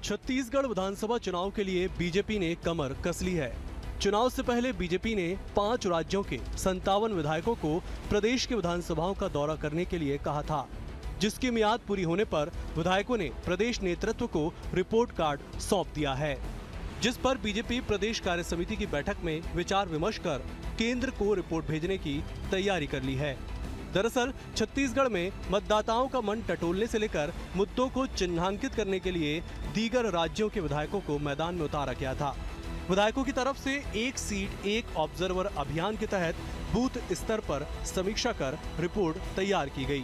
छत्तीसगढ़ विधानसभा चुनाव के लिए बीजेपी ने कमर कस ली है। चुनाव से पहले बीजेपी ने 5 राज्यों के 57 विधायकों को प्रदेश की विधानसभाओं का दौरा करने के लिए कहा था, जिसकी मियाद पूरी होने पर विधायकों ने प्रदेश नेतृत्व को रिपोर्ट कार्ड सौंप दिया है, जिस पर बीजेपी प्रदेश कार्य समिति की बैठक में विचार विमर्श कर केंद्र को रिपोर्ट भेजने की तैयारी कर ली है। दरअसल छत्तीसगढ़ में मतदाताओं का मन टटोलने से लेकर मुद्दों को चिन्हांकित करने के लिए दीगर राज्यों के विधायकों को मैदान में उतारा गया था। विधायकों की तरफ से एक सीट एक ऑब्जर्वर अभियान के तहत बूथ स्तर पर समीक्षा कर रिपोर्ट तैयार की गई।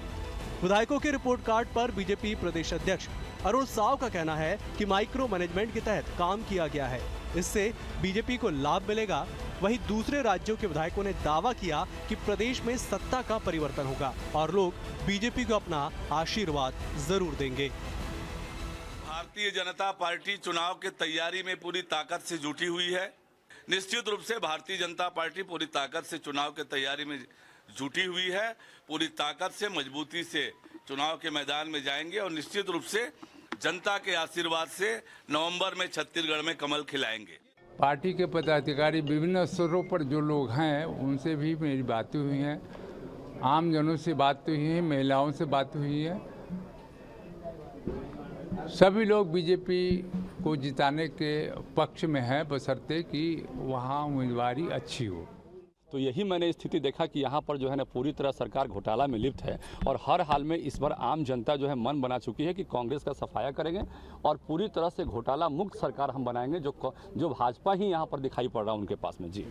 विधायकों के रिपोर्ट कार्ड पर बीजेपी प्रदेश अध्यक्ष अरुण साव का कहना है कि माइक्रो मैनेजमेंट के तहत काम किया गया है, इससे बीजेपी को लाभ मिलेगा। वहीं दूसरे राज्यों के विधायकों ने दावा किया कि प्रदेश में सत्ता का परिवर्तन होगा और लोग बीजेपी को अपना आशीर्वाद जरूर देंगे। भारतीय जनता पार्टी चुनाव की तैयारी में पूरी ताकत से जुटी हुई है। निश्चित रूप से भारतीय जनता पार्टी पूरी ताकत से चुनाव की तैयारी में जुटी हुई है। पूरी ताकत से मजबूती से चुनाव के मैदान में जाएंगे और निश्चित रूप से जनता के आशीर्वाद से नवंबर में छत्तीसगढ़ में कमल खिलाएंगे। पार्टी के पदाधिकारी विभिन्न स्तरों पर जो लोग हैं उनसे भी मेरी बातें हुई हैं, आम जनों से बात हुई है, महिलाओं से बात हुई है। सभी लोग बीजेपी को जिताने के पक्ष में हैं, बशर्ते कि वहाँ उम्मीदवारी अच्छी हो। तो यही मैंने स्थिति देखा कि यहाँ पर जो है ना पूरी तरह सरकार घोटाला में लिप्त है और हर हाल में इस बार आम जनता जो है मन बना चुकी है कि कांग्रेस का सफाया करेंगे और पूरी तरह से घोटाला मुक्त सरकार हम बनाएंगे, जो भाजपा ही यहाँ पर दिखाई पड़ रहा है उनके पास में। जी,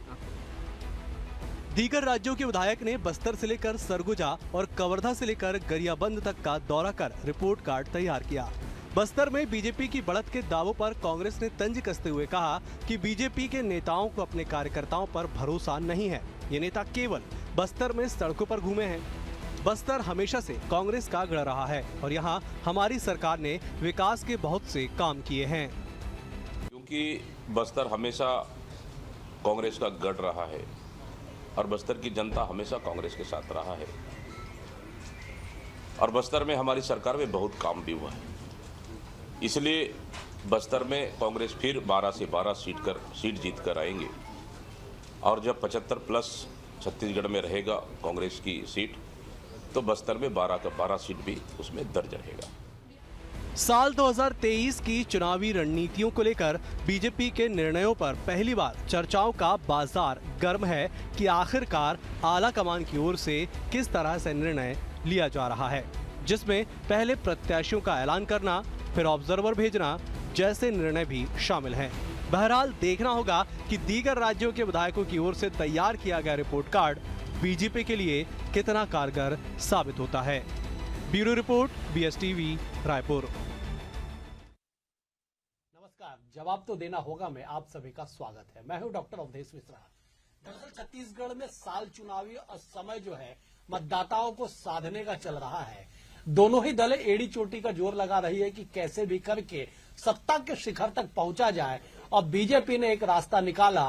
दीगर राज्यों के विधायक ने बस्तर से लेकर सरगुजा और कवर्धा से लेकर गरियाबंद तक का दौरा कर रिपोर्ट कार्ड तैयार किया। बस्तर में बीजेपी की बढ़त के दावों पर कांग्रेस ने तंज कसते हुए कहा कि बीजेपी के नेताओं को अपने कार्यकर्ताओं पर भरोसा नहीं है। ये नेता केवल बस्तर में सड़कों पर घूमे हैं। बस्तर हमेशा से कांग्रेस का गढ़ रहा है और यहाँ हमारी सरकार ने विकास के बहुत से काम किए हैं। क्योंकि बस्तर हमेशा कांग्रेस का गढ़ रहा है और बस्तर की जनता हमेशा कांग्रेस के साथ रहा है और बस्तर में हमारी सरकार में बहुत काम भी हुआ है। इसलिए बस्तर में कांग्रेस फिर 12 से 12 सीट जीत कर आएंगे और जब 75 प्लस छत्तीसगढ़ में रहेगा कांग्रेस की सीट, तो बस्तर में 12 का 12 सीट भी उसमें दर्ज रहेगा। साल 2023 की चुनावी रणनीतियों को लेकर बीजेपी के निर्णयों पर पहली बार चर्चाओं का बाजार गर्म है कि आखिरकार आला कमान की ओर से किस तरह से निर्णय लिया जा रहा है, जिसमें पहले प्रत्याशियों का ऐलान करना, फिर ऑब्जर्वर भेजना जैसे निर्णय भी शामिल हैं। बहरहाल देखना होगा कि दीगर राज्यों के विधायकों की ओर से तैयार किया गया रिपोर्ट कार्ड बीजेपी के लिए कितना कारगर साबित होता है। Bureau report, BSTV, Raipur. नमस्कार, जवाब तो देना होगा में आप सभी का स्वागत है। मैं हूं डॉक्टर अवधेश मिश्रा। दरअसल छत्तीसगढ़ में साल चुनावी समय जो है मतदाताओं को साधने का चल रहा है। दोनों ही दलें एड़ी चोटी का जोर लगा रही है कि कैसे भी करके सत्ता के शिखर तक पहुंचा जाए और बीजेपी ने एक रास्ता निकाला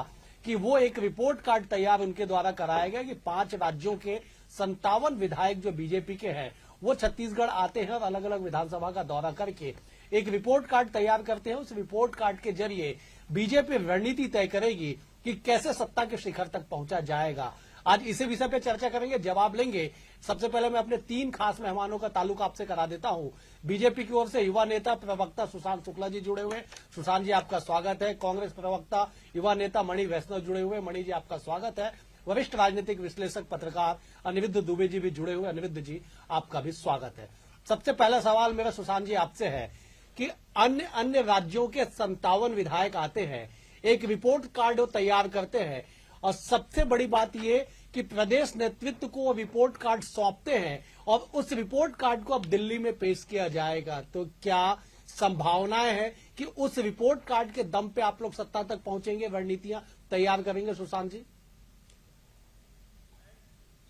कि वो एक रिपोर्ट कार्ड तैयार उनके द्वारा कराया गया कि 5 राज्यों के 57 विधायक जो बीजेपी के हैं वो छत्तीसगढ़ आते हैं और अलग अलग विधानसभा का दौरा करके एक रिपोर्ट कार्ड तैयार करते हैं। उस रिपोर्ट कार्ड के जरिए बीजेपी रणनीति तय करेगी कि कैसे सत्ता के शिखर तक पहुंचा जाएगा। आज इसी विषय पे चर्चा करेंगे, जवाब लेंगे। सबसे पहले मैं अपने 3 खास मेहमानों का ताल्लुक आपसे करा देता हूं। बीजेपी की ओर से युवा नेता प्रवक्ता सुशांत शुक्ला जी जुड़े हुए। सुशांत जी, आपका स्वागत है। कांग्रेस प्रवक्ता युवा नेता मणि वैष्णव जुड़े हुए। मणि जी, आपका स्वागत है। वरिष्ठ राजनीतिक विश्लेषक पत्रकार अनिरुद्ध दुबे जी भी जुड़े हुए। अनिरुद्ध जी, आपका भी स्वागत है। सबसे पहला सवाल मेरा सुशांत जी आपसे है कि अन्य राज्यों के 57 विधायक आते हैं, एक रिपोर्ट कार्ड तैयार करते हैं और सबसे बड़ी बात ये कि प्रदेश नेतृत्व को वो रिपोर्ट कार्ड सौंपते हैं और उस रिपोर्ट कार्ड को अब दिल्ली में पेश किया जाएगा। तो क्या संभावनाएं हैं कि उस रिपोर्ट कार्ड के दम पे आप लोग सत्ता तक पहुंचेंगे, रणनीतियां तैयार करेंगे? सुशांत जी,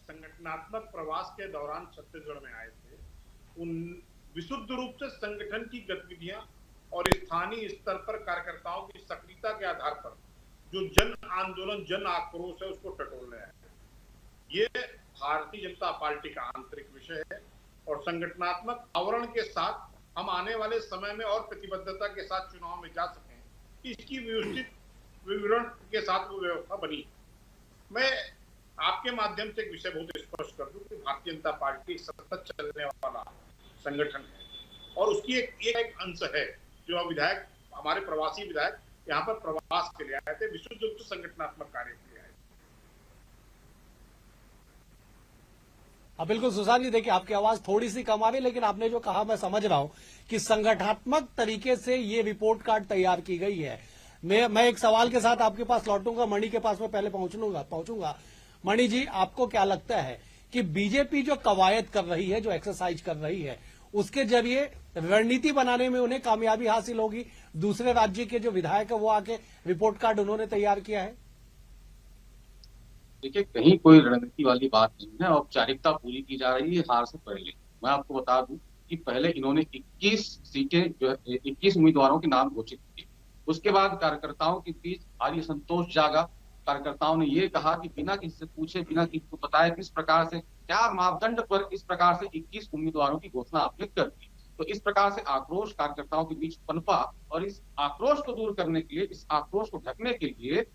संगठनात्मक प्रवास के दौरान छत्तीसगढ़ में आए थे, उन विशुद्ध रूप से संगठन की गतिविधियां और स्थानीय स्तर पर कार्यकर्ताओं की सक्रियता के आधार पर जो जन आंदोलन, जन आक्रोश है उसको टटोलने हैं। ये भारतीय जनता पार्टी का आंतरिक विषय है और संगठनात्मक आवरण के साथ हम आने वाले समय में और प्रतिबद्धता के साथ चुनाव में जा सकें, इसकी व्यवस्थित विवरण के साथ वो व्यवस्था बनी। मैं आपके माध्यम से एक विषय बहुत स्पष्ट कर दूं कि भारतीय जनता पार्टी सतत चलने वाला संगठन है और उसकी एक अंश है जो विधायक, हमारे प्रवासी विधायक यहाँ पर प्रवास के लिए आए थे, विशुद्ध रूप से संगठनात्मक कार्य के लिए आए थे। हाँ बिल्कुल सुशांत जी, देखिए आपकी आवाज थोड़ी सी कम आ रही, लेकिन आपने जो कहा मैं समझ रहा हूं कि संगठनात्मक तरीके से ये रिपोर्ट कार्ड तैयार की गई है। मैं एक सवाल के साथ आपके पास लौटूंगा, मणि के पास में पहले पहुंचूंगा। मणि जी, आपको क्या लगता है कि बीजेपी जो कवायद कर रही है, जो एक्सरसाइज कर रही है, उसके जरिए रणनीति बनाने में उन्हें कामयाबी हासिल होगी? दूसरे राज्य के जो विधायक है वो आके रिपोर्ट कार्ड उन्होंने तैयार किया है। देखिए, कहीं कोई रणनीति वाली बात नहीं है, औपचारिकता पूरी की जा रही है हार से पहले। मैं आपको बता दूं कि पहले इन्होंने 21 सीटें जो है 21 उम्मीदवारों के नाम घोषित किए। उसके बाद कार्यकर्ताओं के बीच भारी संतोष जागा। कार्यकर्ताओं ने ये कहा कि बिना किसी से पूछे, बिना किसी को बताए, किस प्रकार से, क्या मापदंड पर इस प्रकार से 21 उम्मीदवारों की घोषणा आपने कर दी। तो इस प्रकार से आक्रोश कार्यकर्ताओं के बीच पनपा और इस आक्रोश को दूर करने के लिए, इस आक्रोश को ढकने के लिए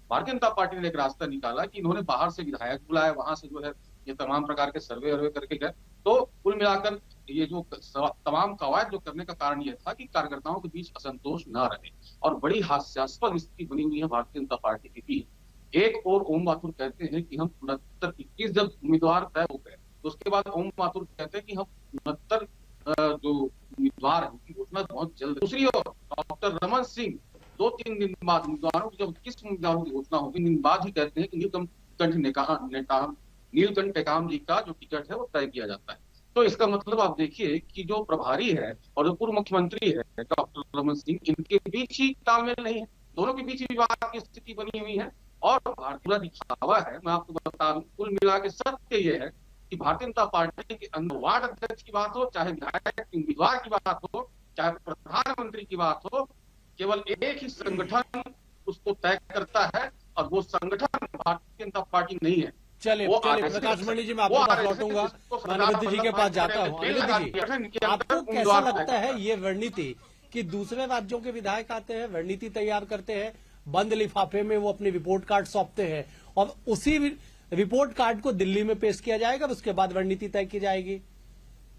भारतीय जनता पार्टी ने एक रास्ता निकाला कि इन्होंने बाहर से विधायक बुलाए, वहां से जो है ये तमाम प्रकार के सर्वे करके गए। तो कुल मिलाकर ये जो तमाम कवायद जो करने का कारण यह था कि कार्यकर्ताओं के बीच असंतोष न रहे और बड़ी हास्यास्पद स्थिति बनी हुई है भारतीय जनता पार्टी के बीच। एक और ओम माथुर कहते हैं कि हम 69-21 जब उम्मीदवार तय हो गए तो उसके बाद ओम माथुर कहते हैं कि हम 69 जो उम्मीदवार है उनकी घोषणा बहुत जल्द। दूसरी ओर डॉक्टर रमन सिंह 2-3 दिन बाद उम्मीदवारों की जब 21 उम्मीदवारों की घोषणा होगी, दिन बाद ही कहते हैं कि नीलकंठ टेकाम जी का जो टिकट है वो तय किया जाता है। तो इसका मतलब आप देखिए कि जो प्रभारी है और जो पूर्व मुख्यमंत्री है डॉक्टर रमन सिंह, इनके बीच ही तालमेल नहीं है, दोनों के बीच ही विवाद की स्थिति बनी हुई है और भारतीय दिखावा है। मैं आपको बता दूं, कुल मिला के सत्य ये है कि भारतीय जनता पार्टी के अंदर वार्ड अध्यक्ष की बात हो, चाहे विधायक उम्मीदवार की बात हो, चाहे प्रधानमंत्री की बात हो, केवल एक ही संगठन उसको तय करता है और वो संगठन भारतीय जनता पार्टी नहीं है। चलिए प्रकाश मणि जी, मैं आपके पास लौटूंगा, अनिरुद्ध जी के पास जाता हूँ। अनिरुद्ध जी, आपको कैसा लगता है ये रणनीति कि दूसरे राज्यों के विधायक आते हैं, रणनीति तैयार करते हैं, बंद लिफाफे में वो अपनी रिपोर्ट कार्ड सौंपते हैं और उसी रिपोर्ट कार्ड को दिल्ली में पेश किया जाएगा, उसके बाद रणनीति तय की जाएगी?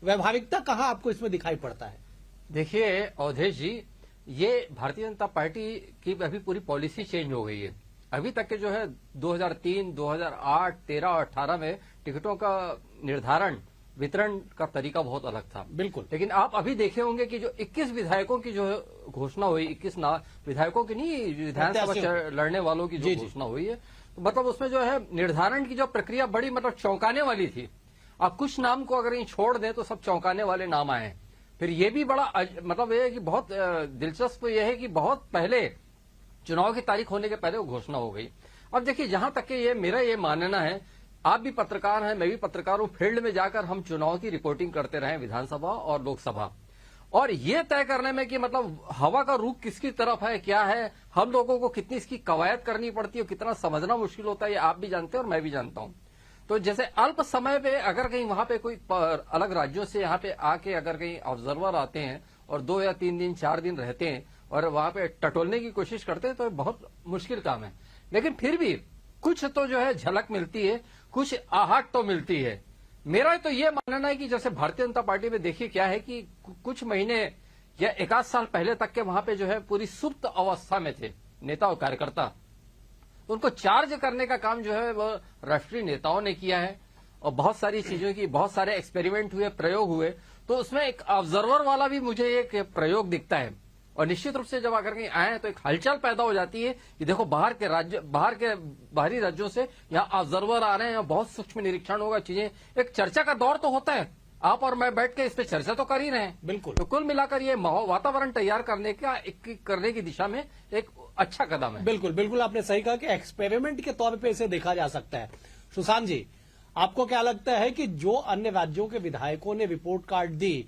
व्यवहारिकता कहाँ आपको इसमें दिखाई पड़ता है? देखिए अवधेश जी, ये भारतीय जनता पार्टी की अभी पूरी पॉलिसी चेंज हो गई है। अभी तक के जो है 2003, 2008, 13 और 18 में टिकटों का निर्धारण, वितरण का तरीका बहुत अलग था। बिल्कुल। लेकिन आप अभी देखे होंगे कि जो 21 विधायकों की जो घोषणा हुई, 21 विधायकों की नहीं, विधानसभा लड़ने वालों की जो घोषणा हुई है, तो मतलब उसमें जो है निर्धारण की जो प्रक्रिया बड़ी मतलब चौंकाने वाली थी। आप कुछ नाम को अगर छोड़ दें तो सब चौंकाने वाले नाम आए। फिर ये भी बड़ा मतलब ये है कि बहुत दिलचस्प ये है कि बहुत पहले चुनाव की तारीख होने के पहले वो घोषणा हो गई। अब देखिए, जहां तक कि ये मेरा ये मानना है, आप भी पत्रकार हैं, मैं भी पत्रकार हूं, फील्ड में जाकर हम चुनाव की रिपोर्टिंग करते रहे, विधानसभा और लोकसभा, और ये तय करने में कि मतलब हवा का रुख किसकी तरफ है, क्या है, हम लोगों को कितनी इसकी कवायद करनी पड़ती है, कितना समझना मुश्किल होता है, ये आप भी जानते हैं और मैं भी जानता हूं। तो जैसे अल्प समय पे अगर कहीं वहां पे कोई अलग राज्यों से यहाँ पे आके अगर कहीं ऑब्जर्वर आते हैं और 2 या 3 दिन 4 दिन रहते हैं और वहां पे टटोलने की कोशिश करते हैं, तो बहुत मुश्किल काम है। लेकिन फिर भी कुछ तो जो है झलक मिलती है, कुछ आहट तो मिलती है। मेरा तो ये मानना है कि जैसे भारतीय जनता पार्टी में देखिए क्या है कि कुछ महीने या 1 साल पहले तक के वहां पे जो है पूरी सुप्त अवस्था में थे नेता और कार्यकर्ता। उनको चार्ज करने का काम जो है वो राष्ट्रीय नेताओं ने किया है और बहुत सारी चीजों की, बहुत सारे एक्सपेरिमेंट हुए, प्रयोग हुए। तो उसमें एक ऑब्जर्वर वाला भी मुझे एक प्रयोग दिखता है और निश्चित रूप से जब अगर कहीं आए तो एक हलचल पैदा हो जाती है कि देखो बाहरी राज्यों से यहाँ ऑब्जर्वर आ रहे हैं, बहुत सूक्ष्म निरीक्षण होगा, चीजें, एक चर्चा का दौर तो होता है। आप और मैं बैठ के इस पे चर्चा तो कर ही रहे हैं। बिल्कुल। तो कुल मिलाकर ये वातावरण तैयार करने की दिशा में एक अच्छा कदम है। बिल्कुल बिल्कुल, आपने सही कहा कि एक्सपेरिमेंट के तौर पे इसे देखा जा सकता है। सुशांत जी, आपको क्या लगता है कि जो अन्य राज्यों के विधायकों ने रिपोर्ट कार्ड दी,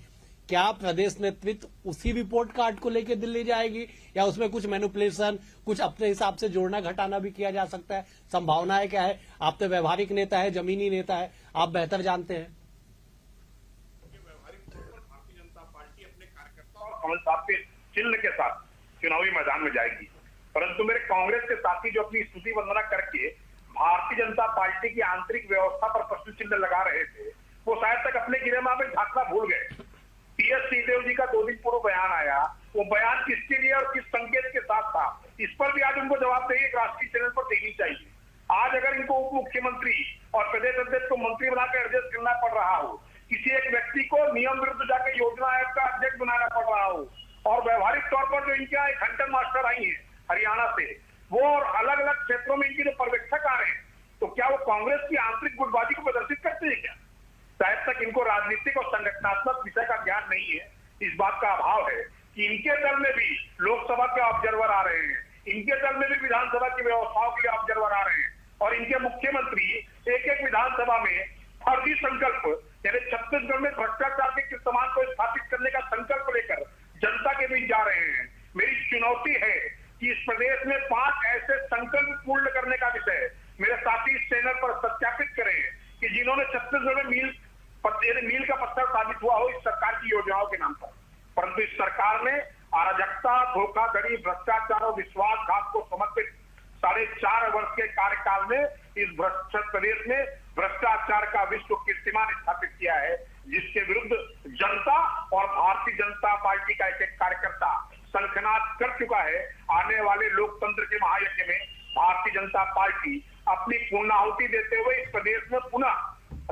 क्या प्रदेश नेतृत्व उसी रिपोर्ट कार्ड को लेकर दिल्ली जाएगी या उसमें कुछ मैनिपुलेशन, कुछ अपने हिसाब से जोड़ना घटाना भी किया जा सकता है? संभावनाएं क्या है? आप तो व्यवहारिक नेता है, जमीनी नेता है, आप बेहतर जानते हैं। व्यवहारिक तौर पर भारतीय जनता पार्टी अपने कमल साहब के चिन्ह के साथ चुनावी मैदान में जाएगी। परंतु मेरे कांग्रेस के साथी जो अपनी स्तुति वंदना करके भारतीय जनता पार्टी की आंतरिक व्यवस्था पर प्रश्न चिन्ह लगा रहे थे, वो शायद तक अपने गिरेमा में झांकना भूल गए। टी.एस. सिंहदेव जी का 2 दिन पूर्व बयान आया, वो बयान किसके लिए और किस संकेत के साथ था, इस पर भी आज उनको जवाबदेही एक राष्ट्रीय चैनल पर देनी चाहिए। आज अगर इनको उप मुख्यमंत्री और प्रदेश अध्यक्ष को मंत्री बनाकर एडजस्ट करना पड़ रहा हो, किसी एक व्यक्ति को नियम विरुद्ध जाकर योजना आयोग का अध्यक्ष बनाना पड़ रहा हो, और व्यवहारिक तौर पर जो इनके यहाँ एक हंटर मास्टर आई है हरियाणा से, वो और अलग अलग क्षेत्रों में इनके जो पर्यवेक्षक आ रहे हैं, तो क्या वो कांग्रेस की आंतरिक गुटबाजी को प्रदर्शित करते हैं क्या? शायद तक इनको राजनीतिक और संगठनात्मक विषय का ज्ञान नहीं है। इस बात का अभाव है कि इनके दल में भी लोकसभा के ऑब्जर्वर आ रहे हैं, इनके दल में भी विधानसभा की व्यवस्थाओं के लिए ऑब्जर्वर आ रहे हैं, और इनके मुख्यमंत्री एक एक विधानसभा में फर्जी संकल्प, यानी छत्तीसगढ़ में भ्रष्टाचार के कीर्तिमान को स्थापित करने का संकल्प लेकर जनता के बीच जा रहे हैं। मेरी चुनौती है कि इस प्रदेश में 5 ऐसे संकल्प पूर्ण करने का विषय मेरे साथी इस चैनल पर सत्यापित करें कि जिन्होंने छत्तीसगढ़ में मील का पत्थर साबित हुआ हो इस सरकार की योजनाओं के नाम पर। परंतु इस सरकार ने अराजकता, धोखाधड़ी, भ्रष्टाचार और विश्वासघात को समर्पित 4.5 वर्ष के कार्यकाल में इस प्रदेश में भ्रष्टाचार का विश्व कीर्तिमान स्थापित किया है, जिसके विरुद्ध जनता और भारतीय जनता पार्टी का एक एक कार्यकर्ता शंखनाद कर चुका है। आने वाले लोकतंत्र के महायज्ञ में भारतीय जनता पार्टी अपनी पूर्णाहुति देते हुए इस प्रदेश में पुनः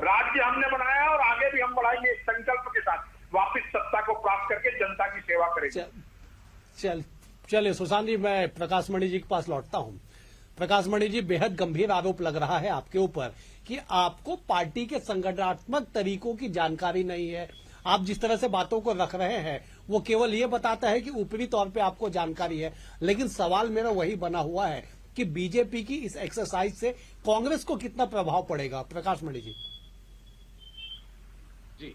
राज्य हमने बनाया और आगे भी हम बढ़ाएंगे, इस संकल्प के साथ वापस सत्ता को प्राप्त करके जनता की सेवा करेंगे। चलिए सुशांत जी, मैं प्रकाश मणि जी के पास लौटता हूं। प्रकाश मणि जी, बेहद गंभीर आरोप लग रहा है आपके ऊपर कि आपको पार्टी के संगठनात्मक तरीकों की जानकारी नहीं है। आप जिस तरह से बातों को रख रहे हैं वो केवल ये बताता है कि ऊपरी तौर पे आपको जानकारी है, लेकिन सवाल मेरा वही बना हुआ है कि बीजेपी की इस एक्सरसाइज से कांग्रेस को कितना प्रभाव पड़ेगा। प्रकाश मणि जी। जी,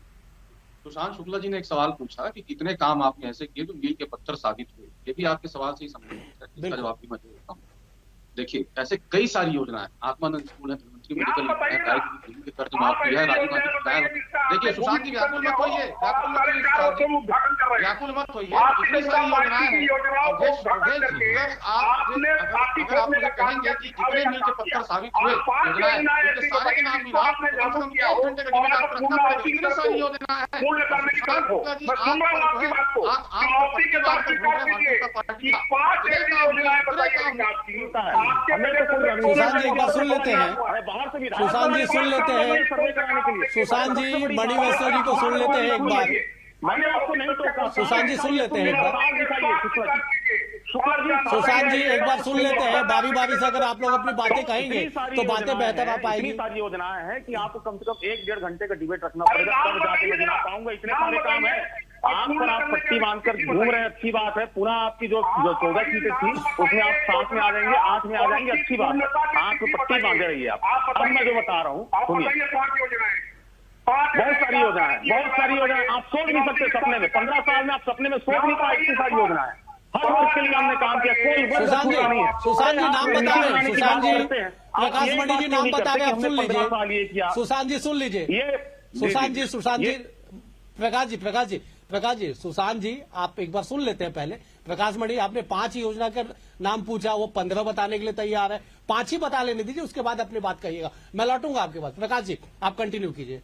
सुशांत शुक्ला जी ने एक सवाल पूछा कि कितने काम आपने ऐसे किए जो मील के पत्थर साबित हुए। ये भी आपके सवाल से ही समझ इसका जवाब भी मैं देता हूँ। देखिए, ऐसे कई सारी योजनाएं, आत्मानंद स्कूल है, प्रधानमंत्री मेडिकल है, के कर्ज माफ किया है, राजीव गांधी। देखिए सुशांत जी, व्याकुल मत होइए, व्याकुल मत होइए, इतनी सारी योजनाएं हैं। अगर आप मुझे कहेंगे कि कितने मील के पत्थर साबित हुए योजनाएं, तो सारे के नाम मिला कम से कम 1 घंटे का डिबेट आप रखना पड़ेगा। इतनी सारी योजनाएं हैं। सुशांत जी एक बार सुन लेते हैं, सुशांत जी सुन लेते हैं, सुशांत जी मणि वैश्य जी को सुन लेते हैं एक बार। सुशांत जी सुन लेते हैं एक बार, सुशांत जी एक बार सुन लेते हैं। बारी बारी से अगर आप लोग अपनी बातें कहेंगे तो बातें बेहतर आ पाएगी। इतनी सारी योजनाएं हैं कि आपको कम से कम 1-1.5 घंटे का डिबेट रखना पड़ेगा, तब जाके मैं गिना पाऊंगा। इतने सारे काम है, आंख पर आप पट्टी बांधकर घूम रहे हैं, अच्छी बात है। पुनः आपकी जो 14 सीटें थी उसमें आप 7 में आ जाएंगे, 8 में आ जाएंगे, अच्छी बात है। आंख पर पट्टी बांधे रहिए आप। अब मैं जो बता रहा हूँ सुनिए, बहुत सारी योजना है, बहुत सारी योजना है। आप सोच नहीं सकते सपने में, 15 साल में आप सपने में सोच नहीं पाए, इतनी सारी योजना है। हर वर्ष के लिए हमने काम किया, कोई सुशांत जी नाम बता रहे, सुशांत जी, प्रकाश मणि जी नाम बता रहे, आप सुन लीजिए। सुशांत जी सुन लीजिए, सुशांत जी, प्रकाश जी, सुशांत जी आप एक बार सुन लेते हैं पहले। प्रकाश मणि, आपने 5 योजना का नाम पूछा, वो 15 बताने के लिए तैयार है। 5 ही बता लेने दीजिए, उसके बाद अपनी बात कहिएगा, मैं लौटूंगा आपके पास। प्रकाश जी आप कंटिन्यू कीजिए।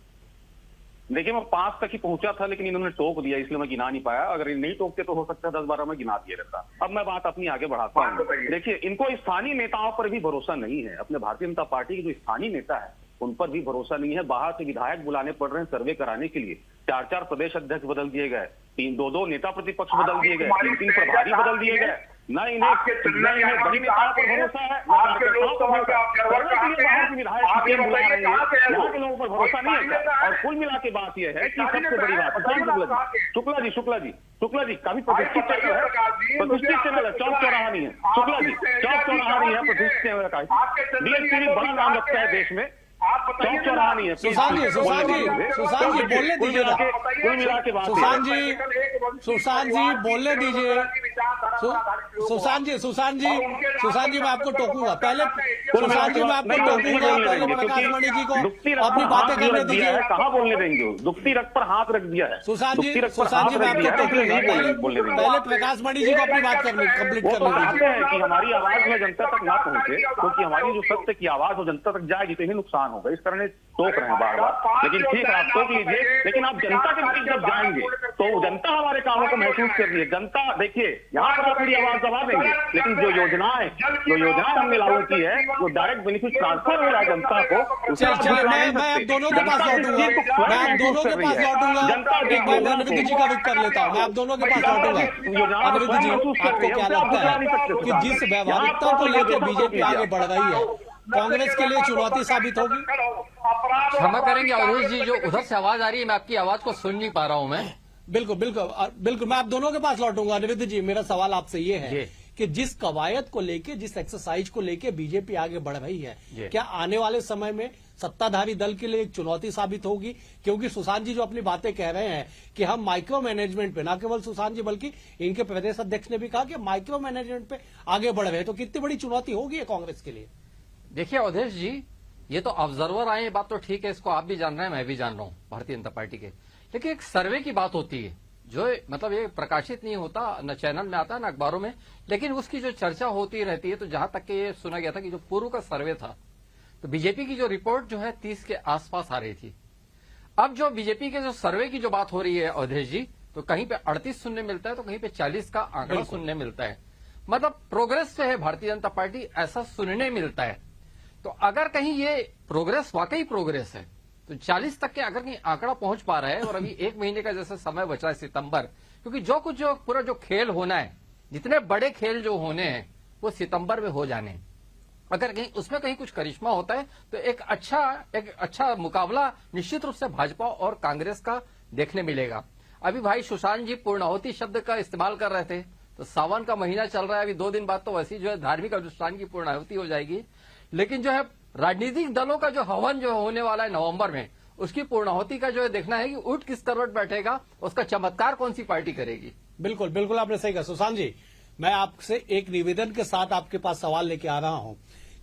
देखिए, मैं 5 तक ही पहुंचा था, लेकिन इन्होंने टोक दिया, इसलिए मैं गिना नहीं पाया। अगर नहीं टोकते तो हो सकता है 10-12 में गिना दिया रहता। अब मैं बात अपनी आगे बढ़ाता हूँ। देखिए, इनको स्थानीय नेताओं पर भी भरोसा नहीं है। अपने भारतीय जनता पार्टी के जो स्थानीय नेता है उन पर भी भरोसा नहीं है। बाहर से विधायक बुलाने पड़ रहे हैं सर्वे कराने के लिए। 4-4 प्रदेश अध्यक्ष बदल दिए गए, 3-2 नेता प्रतिपक्ष बदल दिए गए, 3 प्रभारी बदल दिए गए। न इन्हें बड़ी नेताओं पर भरोसा है, यहाँ के लोगों पर भरोसा नहीं है। और कुल मिला के बात यह है कि सबसे बड़ी बात, शुक्ला जी काफी प्रतिष्ठित चैनल है, प्रतिष्ठित चैनल है, चौक चौराहा नहीं है। शुक्ला जी, चौक चौराहा नहीं है, प्रतिष्ठित चैनल का DSTV बड़ा नाम लगता है देश में, चौक चौराहा नहीं है। सुशांत जी बोलने दीजिए, सुशांत जी बोलने दीजिए। सुशांत जी मैं आपको टोकूंगा पहले, सुशांत जी मैं आपको टोकूंगा पहले प्रकाश मणि जी को अपनी बातें करने दीजिए। कहाँ बोलने देंगे? दुखती रख पर हाथ रख दिया है सुशांत जी मैं आपको टोकूंगा पहले प्रकाश मणि जी को अपनी बात कंप्लीट करने दीजिए। कि हमारी आवाज में जनता तक ना पहुंचे, क्योंकि हमारी जो सत्य की आवाज वो जनता तक जाएगी तो ही नुकसान होगा। इस तरह टोक रहे हैं बार बार, लेकिन ठीक है आप टोक लीजिए, लेकिन आप जनता के बीच जब जाएंगे तो जनता हमारे कामों को महसूस कर रही है। जनता देखिए यहाँ पर आप मेरी आवाज दबा देंगे, लेकिन जो योजनाएं हमने लागू की है वो डायरेक्ट बेनिफिट ट्रांसफर हो रहा है जनता को। चलिए मैं आप दोनों के पास लौटूंगा, एक बार अनिरुद्ध जी का रुख कर लेता हूँ, मैं आप दोनों के पास लौटूंगा। अनिरुद्ध जी आपको क्या लगता है कि जिस व्यवहारिकता को लेकर बीजेपी आगे बढ़ रही है कांग्रेस के लिए चुनौती साबित होगी? क्षमा करेंगे अवधेश जी, जो उधर से आवाज आ रही है मैं आपकी आवाज को सुन नहीं पा रहा हूं मैं। बिल्कुल मैं आप दोनों के पास लौटूंगा। अनिरुद्ध जी मेरा सवाल आपसे ये है कि जिस कवायद को लेके, जिस एक्सरसाइज को लेके बीजेपी आगे बढ़ रही है, क्या आने वाले समय में सत्ताधारी दल के लिए एक चुनौती साबित होगी? क्योंकि सुशांत जी जो अपनी बातें कह रहे हैं कि हम माइक्रो मैनेजमेंट पे, ना केवल सुशांत जी बल्कि इनके प्रदेश अध्यक्ष ने भी कहा कि माइक्रो मैनेजमेंट पे आगे बढ़ रहे हैं, तो कितनी बड़ी चुनौती होगी कांग्रेस के लिए? देखिए अवधेश जी, ये तो ऑब्जर्वर आए, ये बात तो ठीक है, इसको आप भी जान रहे हैं, मैं भी जान रहा हूं भारतीय जनता पार्टी के, लेकिन एक सर्वे की बात होती है जो मतलब ये प्रकाशित नहीं होता, न चैनल में आता न अखबारों में, लेकिन उसकी जो चर्चा होती रहती है। तो जहां तक कि ये सुना गया था कि जो पूर्व का सर्वे था तो बीजेपी की जो रिपोर्ट जो है 30 के आसपास आ रही थी। अब जो बीजेपी के जो सर्वे की जो बात हो रही है अवधेश जी, तो कहीं पे 38 सुनने मिलता है तो कहीं पे 40 का आंकड़ा सुनने मिलता है। मतलब प्रोग्रेस पे है भारतीय जनता पार्टी, ऐसा सुनने मिलता है। तो अगर कहीं ये प्रोग्रेस वाकई प्रोग्रेस है तो 40 तक के अगर कहीं आंकड़ा पहुंच पा रहा है, और अभी 1 महीने का जैसे समय बचा है सितंबर, क्योंकि जो पूरा जो खेल होना है, जितने बड़े खेल जो होने हैं वो सितंबर में हो जाने, अगर कहीं उसमें कहीं कुछ करिश्मा होता है तो एक अच्छा मुकाबला निश्चित रूप से भाजपा और कांग्रेस का देखने मिलेगा। अभी भाई सुशांत जी पूर्णाहुति शब्द का इस्तेमाल कर रहे थे, तो सावन का महीना चल रहा है, अभी 2 दिन बाद तो वैसी जो है धार्मिक अनुष्ठान की पूर्णाहुति हो जाएगी, लेकिन जो है राजनीतिक दलों का जो हवन जो होने वाला है नवंबर में, उसकी पूर्णाहुति का जो है देखना है कि ऊंट किस करवट बैठेगा, उसका चमत्कार कौन सी पार्टी करेगी। बिल्कुल आपने सही कहा। सुशांत जी मैं आपसे एक निवेदन के साथ आपके पास सवाल लेके आ रहा हूं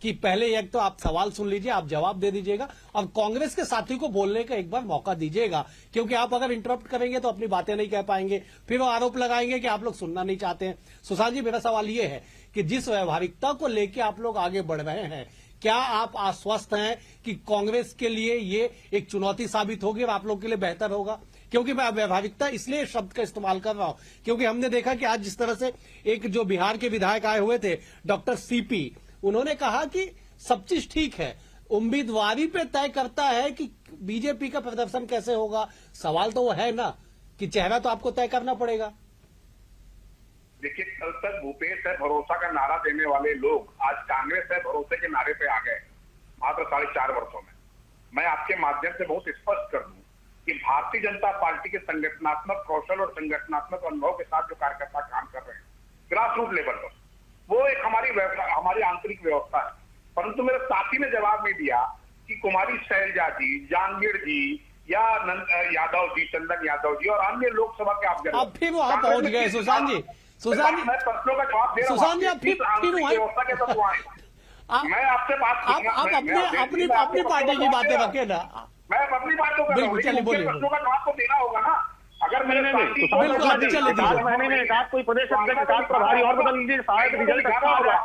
कि पहले एक तो आप सवाल सुन लीजिए, आप जवाब दे दीजिएगा, अब कांग्रेस के साथी को बोलने का एक बार मौका दीजिएगा, क्योंकि आप अगर इंटरप्ट करेंगे तो अपनी बातें नहीं कह पाएंगे, फिर वो आरोप लगाएंगे कि आप लोग सुनना नहीं चाहते हैं। सुशांत जी मेरा सवाल ये है कि जिस व्यवहारिकता को लेकर आप लोग आगे बढ़ रहे हैं, क्या आप आश्वस्त हैं कि कांग्रेस के लिए ये एक चुनौती साबित होगी और आप लोग के लिए बेहतर होगा? क्योंकि मैं व्यवहारिकता इसलिए शब्द का इस्तेमाल कर रहा हूं क्योंकि हमने देखा कि आज जिस तरह से एक जो बिहार के विधायक आए हुए थे डॉक्टर सीपी, उन्होंने कहा कि सब चीज ठीक है, उम्मीदवारी पे तय करता है कि बीजेपी का प्रदर्शन कैसे होगा। सवाल तो वो है ना कि चेहरा तो आपको तय करना पड़ेगा। देखिए कल तक भूपेश है भरोसा का नारा देने वाले लोग आज कांग्रेस है भरोसे के नारे पे आ गए मात्र 4.5 वर्षों में। मैं आपके माध्यम से बहुत स्पष्ट कर दूं कि भारतीय जनता पार्टी के संगठनात्मक कौशल और संगठनात्मक अनुभव के साथ जो कार्यकर्ता काम कर रहे हैं ग्रास रूट लेवल पर, वो एक हमारी आंतरिक व्यवस्था है। परंतु मेरे साथी ने जवाब नहीं दिया कि कुमारी शैलजा जी, जांगीर जी या यादव जी, चंदन यादव जी और अन्य लोकसभा के आप अब फिर वहां पहुंच गए सुशांत जी। मैं प्रश्नों का जवाब दे रहा हूं। सुशांत जी आप फिर व्यवस्था के तत्व आए। मैं आपसे बात आप अपनी पार्टी की बातें रखे ना, मैं अपनी बात को कर रहा हूं, लेकिन प्रश्नों का जवाब तो देना होगा ना। अगर मैंने महीने में एक कोई प्रदेश अध्यक्ष, एक प्रभारी और बदल लीजिए, शायद रिजल्ट अच्छा हो जाए।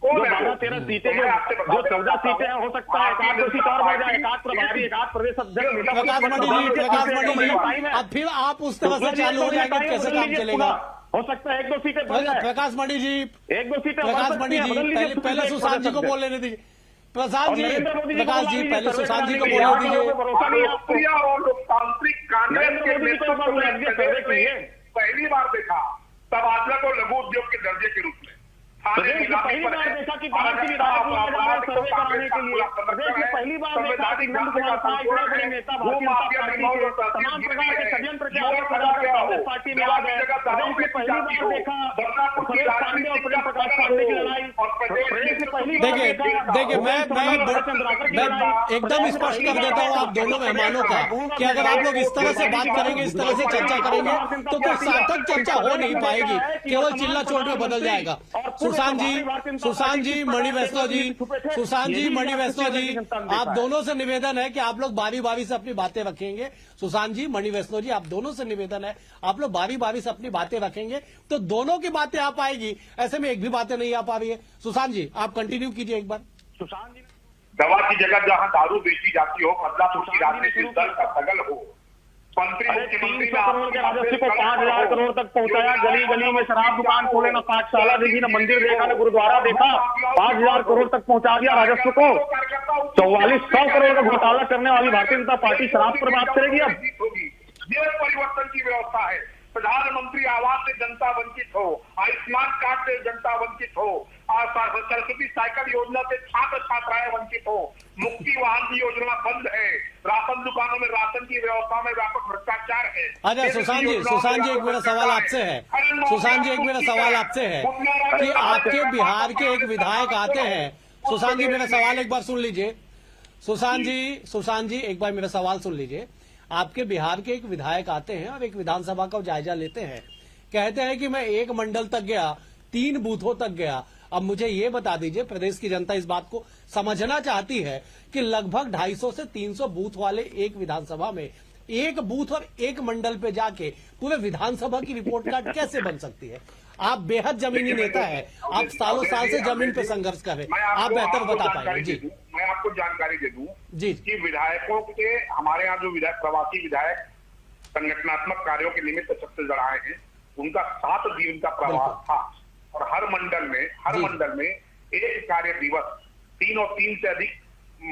जो 12-13 सीटें जो 14 सीटें हो सकता है, 1-2 सीट और बढ़ जाए, 1 प्रभारी, 1 प्रदेश अध्यक्ष। प्रकाश मणि जी अब फिर आप उस तरह से चालू हो जाएंगे, कैसे काम चलेगा? हो सकता है 1-2 सीटें बढ़ जाए। प्रकाश मणि जी, 1-2 सीटें प्रकाश मणि जी पहले सुशांत जी को बोलने दीजिए। प्रकाश जी पहले सुशांत जी को बोलने दीजिए। और लोकतांत्रिक कांग्रेस के नेतृत्व में पहली बार देखा तबादला को लघु उद्योग के दर्जे के रूप में, प्रदेश में पहली बार देखा कि पार्टी विधायक बुलाए जा रहे हैं सर्वे कराने के लिए। प्रदेश में पहली बार देखा कि नंद कुमार शाह इतने बड़े नेता भारतीय जनता पार्टी के तमाम प्रकार के षड्यंत्र के आरोप लगाकर कांग्रेस पार्टी में आ गए। प्रदेश में पहली बार देखा सुरेश पांडे और प्रेम प्रकाश पांडे की लड़ाई। प्रदेश में पहली बार देखिए मैं एकदम स्पष्ट कर देता हूँ आप दोनों मेहमानों का कि अगर आप लोग इस तरह से बात करेंगे, इस तरह से चर्चा करेंगे तो कोई सार्थक चर्चा हो नहीं पाएगी, केवल चिल्ला चोट में बदल जाएगा। सुशांत जी, मणि वैष्णव जी, सुशांत जी, मणि वैष्णव जी, आप दोनों से निवेदन है कि आप लोग बारी बारी से अपनी बातें रखेंगे। सुशांत जी, मणि वैष्णव जी, आप दोनों से निवेदन है आप लोग बारी बारी से अपनी बातें रखेंगे तो दोनों की बातें आ पाएगी, ऐसे में एक भी बातें नहीं आ पा रही है। सुशांत जी आप कंटिन्यू कीजिए एक बार। सुशांत जी, दवा की जगह जहां दारू बेची जाती हो, बदलापुर की राजनीतिक दल का दगल हो, मंत्री मुख्यमंत्री 300 करोड़ के राजस्व को 5000 करोड़ तक पहुंचाया। गली गली में शराब दुकान खोले, ना पाठशाला देखी, ना मंदिर देखा, ना गुरुद्वारा देखा, 5000 करोड़ तक पहुंचा दिया राजस्व को। 4400 करोड़ का घोटाला करने वाली भारतीय जनता पार्टी शराब पर बात करेगी। अब ये परिवर्तन की व्यवस्था है। प्रधानमंत्री आवास से जनता वंचित हो, आयुष्मान कार्ड से जनता वंचित हो, सरस्वती साइकिल योजना से छात्र छात्राएं वंचित हो, मुक्ति वाहन की योजना बंद है, राशन दुकानों में राशन की व्यवस्था में व्यापक भ्रष्टाचार है। अच्छा सुशांत जी एक मेरा सवाल आपसे है, सुशांत जी एक मेरा सवाल आपसे है कि आपके बिहार के एक विधायक आते हैं। सुशांत जी मेरा सवाल एक बार सुन लीजिए। सुशांत जी एक बार मेरा सवाल सुन लीजिए। आपके बिहार के एक विधायक आते हैं और एक विधानसभा का जायजा लेते हैं, कहते हैं कि मैं एक मंडल तक गया, 3 बूथों तक गया। अब मुझे ये बता दीजिए, प्रदेश की जनता इस बात को समझना चाहती है कि लगभग 250 से 300 बूथ वाले एक विधानसभा में एक बूथ और एक मंडल पे जाके पूरे विधानसभा की रिपोर्ट कार्ड कैसे बन सकती है? आप बेहद जमीनी नेता है, आप सालों साल से जमीन पे संघर्ष कर रहे, आप बेहतर बता पाएंगे। जी मैं आपको जानकारी दे दूं जी कि विधायकों के हमारे यहाँ जो विधायक प्रवासी विधायक संगठनात्मक कार्यों के निमित्त छत्तीसगढ़ आए हैं, उनका 7 दिन का प्रवास था और हर मंडल में एक कार्य दिवस, 3 और 3 से अधिक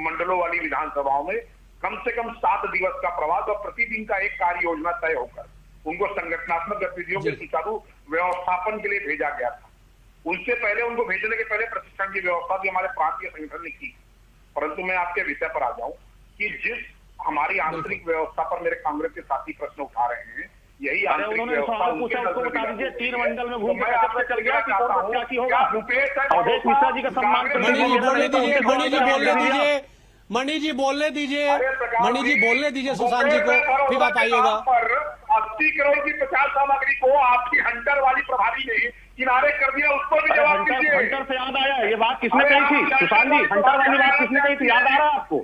मंडलों वाली विधानसभाओं में कम से कम 7 दिवस का प्रवास और प्रतिदिन का एक कार्य योजना तय होकर उनको संगठनात्मक गतिविधियों के सुचारू व्यवस्थापन के लिए भेजा गया था। उनसे पहले, उनको भेजने के पहले प्रशिक्षण की व्यवस्था भी हमारे प्रांतीय संगठन ने की। परंतु मैं आपके विषय पर आ जाऊं कि जिस हमारी आंतरिक व्यवस्था पर मेरे कांग्रेस के साथी प्रश्न उठा रहे हैं, यही आंतरिक व्यवस्था उनके नजर में दीजिए। 3 मंडल में घूम कर चल गया कि कौन प्रत्याशी होगा। अवधेश मिश्रा जी का सम्मान करने मणि जी बोलने दीजिए, मणि जी बोलने दीजिए सुशांत जी को, फिर आप आइएगा। 80 करोड़ की 50 सामग्री को आपकी हंटर वाली प्रभारी ने किनारे कर दिया, उसको भी जवाब दीजिए। हंटर से याद आया, ये बात किसने कही थी सुशांत जी? हंटर वाली बात किसने कही थी, याद आ रहा है आपको?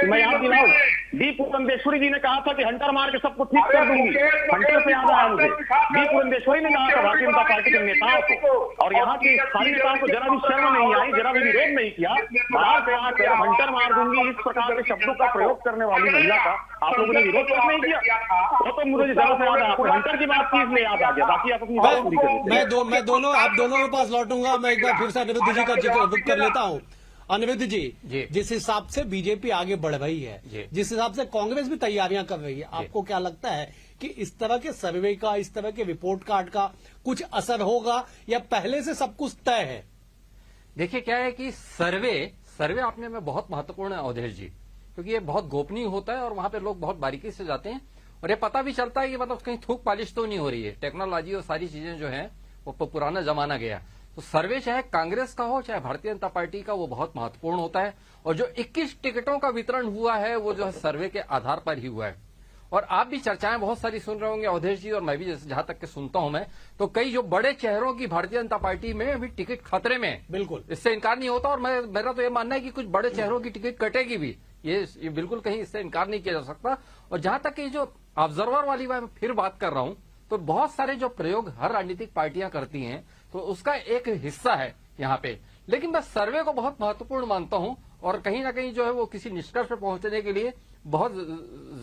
मैं याद दिलाऊं, डी पुरंदेश्वरी जी ने कहा था कि हंटर मार के सबको ठीक कर दूंगी। हंटर से याद आया मुझे, डी पुरंदेश्वरी ने कहा था भारतीय जनता पार्टी के नेताओं को, और यहाँ की स्थानीय नेताओं को जरा भी शर्म नहीं आई, जरा भी विरोध नहीं किया। बाहर से आकर हंटर मार दूंगी इस प्रकार के शब्दों का प्रयोग करने वाली महिला का आप लोगों ने विरोध क्यों नहीं किया? तो मुझे जरा से याद आया, आपको हंटर की बात की इसलिए याद आ गया, बाकी आप अपनी बात पूरी करिए। आप दोनों के पास लौटूंगा। मैं एक बार फिर से अनिरुद्ध जी का जिक्र कर लेता हूं। अनिरुद्ध जी, जिस हिसाब से बीजेपी आगे बढ़ रही है, जिस हिसाब से कांग्रेस भी तैयारियां कर रही है, आपको क्या लगता है कि इस तरह के सर्वे का, इस तरह के रिपोर्ट कार्ड का कुछ असर होगा या पहले से सब कुछ तय है? देखिए क्या है कि सर्वे अपने में बहुत महत्वपूर्ण है अवधेश जी, क्योंकि ये बहुत गोपनीय होता है और वहां पे लोग बहुत बारीकी से जाते हैं और ये पता भी चलता है कि मतलब कहीं थूक पालिश तो नहीं हो रही है। टेक्नोलॉजी और सारी चीजें जो है वो पुराना जमाना गया। तो सर्वे चाहे कांग्रेस का हो चाहे भारतीय जनता पार्टी का, वो बहुत महत्वपूर्ण होता है। और जो 21 टिकटों का वितरण हुआ है वो जो है सर्वे के आधार पर ही हुआ है। और आप भी चर्चाएं बहुत सारी सुन रहे होंगे अवधेश जी, और मैं भी जहां तक के सुनता हूं मैं, तो कई जो बड़े चेहरों की भारतीय जनता पार्टी में अभी टिकट खतरे में, बिल्कुल इससे इनकार नहीं होता। और मेरा तो ये मानना है कि कुछ बड़े चेहरों की टिकट कटेगी भी, ये बिल्कुल कहीं इससे इनकार नहीं किया जा सकता। और जहां तक कि जो ऑब्जर्वर वाली मैं फिर बात कर रहा हूं, तो बहुत सारे जो प्रयोग हर राजनीतिक पार्टियां करती हैं तो उसका एक हिस्सा है यहाँ पे। लेकिन मैं सर्वे को बहुत महत्वपूर्ण मानता हूं और कहीं ना कहीं जो है वो किसी निष्कर्ष पर पहुंचने के लिए बहुत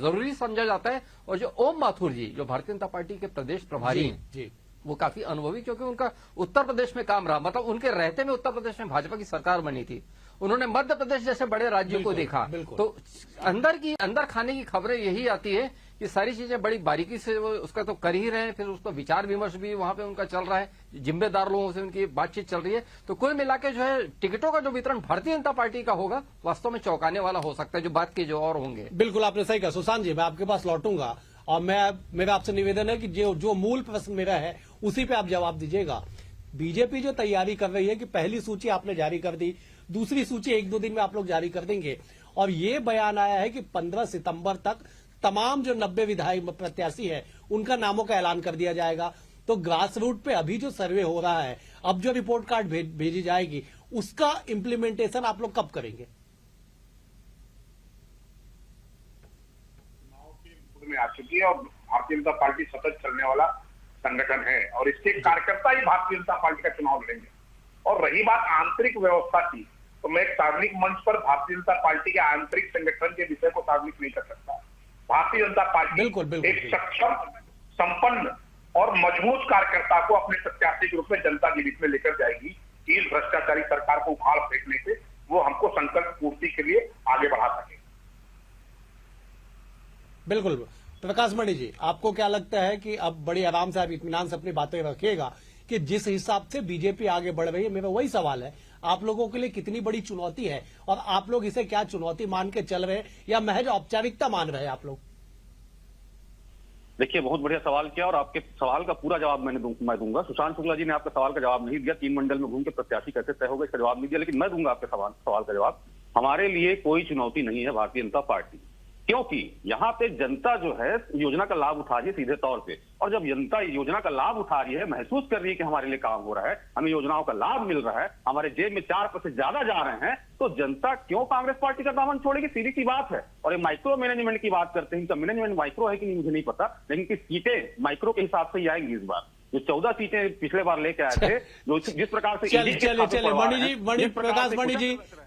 जरूरी समझा जाता है। और जो ओम माथुर जी जो भारतीय जनता पार्टी के प्रदेश प्रभारी हैं, वो काफी अनुभवी, क्योंकि उनका उत्तर प्रदेश में काम रहा, मतलब उनके रहते में उत्तर प्रदेश में भाजपा की सरकार बनी थी। उन्होंने मध्य प्रदेश जैसे बड़े राज्यों को देखा, तो अंदर खाने की खबरें यही आती है ये सारी चीजें बड़ी बारीकी से वो उसका तो कर ही रहे हैं, फिर उसका विचार विमर्श भी वहां पे उनका चल रहा है, जिम्मेदार लोगों से उनकी बातचीत चल रही है। तो कुल मिला के जो है टिकटों का जो वितरण भारतीय जनता पार्टी का होगा वास्तव में चौंकाने वाला हो सकता है, जो बात के जो और होंगे। बिल्कुल आपने सही कहा। सुशांत जी, मैं आपके पास लौटूंगा और मेरा आपसे निवेदन है कि जो मूल प्रश्न मेरा है उसी पे आप जवाब दीजिएगा। बीजेपी जो तैयारी कर रही है कि पहली सूची आपने जारी कर दी, दूसरी सूची 1-2 दिन में आप लोग जारी कर देंगे, और ये बयान आया है कि 15 सितंबर तक तमाम जो 90 विधायक प्रत्याशी है उनका नामों का ऐलान कर दिया जाएगा। तो ग्रास रूट पे अभी जो सर्वे हो रहा है, अब जो रिपोर्ट कार्ड भेजी जाएगी, उसका इम्प्लीमेंटेशन आप लोग कब करेंगे? में आ चुकी है और भारतीय जनता पार्टी सतत चलने वाला संगठन है और इसके कार्यकर्ता ही भारतीय जनता पार्टी का चुनाव लड़ेंगे। और रही बात आंतरिक व्यवस्था की, तो मैं एक सार्वजनिक मंच पर भारतीय जनता पार्टी के आंतरिक संगठन के विषय को सार्वजनिक नहीं कर सकता। भारतीय जनता पार्टी एक सक्षम, संपन्न और मजबूत कार्यकर्ता को अपने प्रत्याशी के रूप में जनता के बीच में लेकर जाएगी कि इस भ्रष्टाचारी सरकार को उखाड़ फेंकने से वो हमको संकल्प पूर्ति के लिए आगे बढ़ा सके। बिल्कुल। प्रकाश मणि जी, आपको क्या लगता है कि अब बड़ी आराम से आप इत्मीनान से अपनी बातें रखिएगा कि जिस हिसाब से बीजेपी आगे बढ़ रही है, मेरा वही सवाल है, आप लोगों के लिए कितनी बड़ी चुनौती है और आप लोग इसे क्या चुनौती मान के चल रहे हैं या महज औपचारिकता मान रहे हैं आप लोग? देखिए, बहुत बढ़िया सवाल किया और आपके सवाल का पूरा जवाब मैं दूंगा। सुशांत शुक्ला जी ने आपका सवाल का जवाब नहीं दिया, 3 मंडल में घूम के प्रत्याशी कैसे तय होगा इसका जवाब नहीं दिया, लेकिन मैं दूंगा आपके सवाल का जवाब। हमारे लिए कोई चुनौती नहीं है भारतीय जनता पार्टी, क्योंकि यहाँ पे जनता जो है योजना का लाभ उठा रही है सीधे तौर पे, और जब जनता योजना का लाभ उठा रही है, महसूस कर रही है कि हमारे लिए काम हो रहा है, हमें योजनाओं का लाभ मिल रहा है, हमारे जेब में 4% ज्यादा जा रहे हैं, तो जनता क्यों कांग्रेस पार्टी का दामन छोड़ेगी? सीधी सी बात है। और ये माइक्रो मैनेजमेंट की बात करते हैं, इनका मैनेजमेंट माइक्रो है कि नहीं मुझे नहीं पता, लेकिन कि सीटें माइक्रो के हिसाब से ही आएंगी इस बार। जो 14 सीटें पिछले बार लेके आए थे, जो जिस प्रकार से चलिए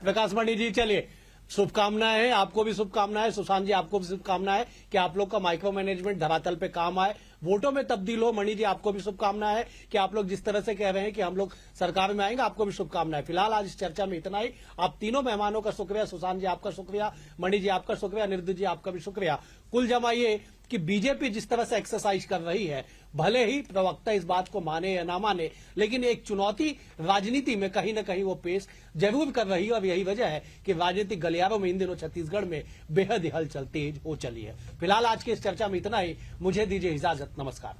प्रकाश मणि जी चलिए, शुभकामनाएं हैं, आपको भी शुभकामनाएं, सुशांत जी आपको भी शुभकामनाएं कि आप लोग का माइक्रो मैनेजमेंट धरातल पे काम आए, वोटों में तब्दील हो। मणि जी आपको भी शुभकामनाएं है कि आप लोग जिस तरह से कह रहे हैं कि हम लोग सरकार में आएंगे, आपको भी शुभकामनाएं। फिलहाल आज इस चर्चा में इतना ही। आप तीनों मेहमानों का शुक्रिया, सुशांत जी आपका शुक्रिया, मणि जी आपका शुक्रिया, निर्दय जी आपका भी शुक्रिया। कुल जमा ये कि बीजेपी जिस तरह से एक्सरसाइज कर रही है, भले ही प्रवक्ता इस बात को माने या ना माने, लेकिन एक चुनौती राजनीति में कहीं ना कहीं वो पेश जरूर कर रही है, और यही वजह है कि राजनीतिक गलियारों में इन दिनों छत्तीसगढ़ में बेहद हलचल तेज हो चली है। फिलहाल आज की इस चर्चा में इतना ही, मुझे दीजिए इजाजत, नमस्कार।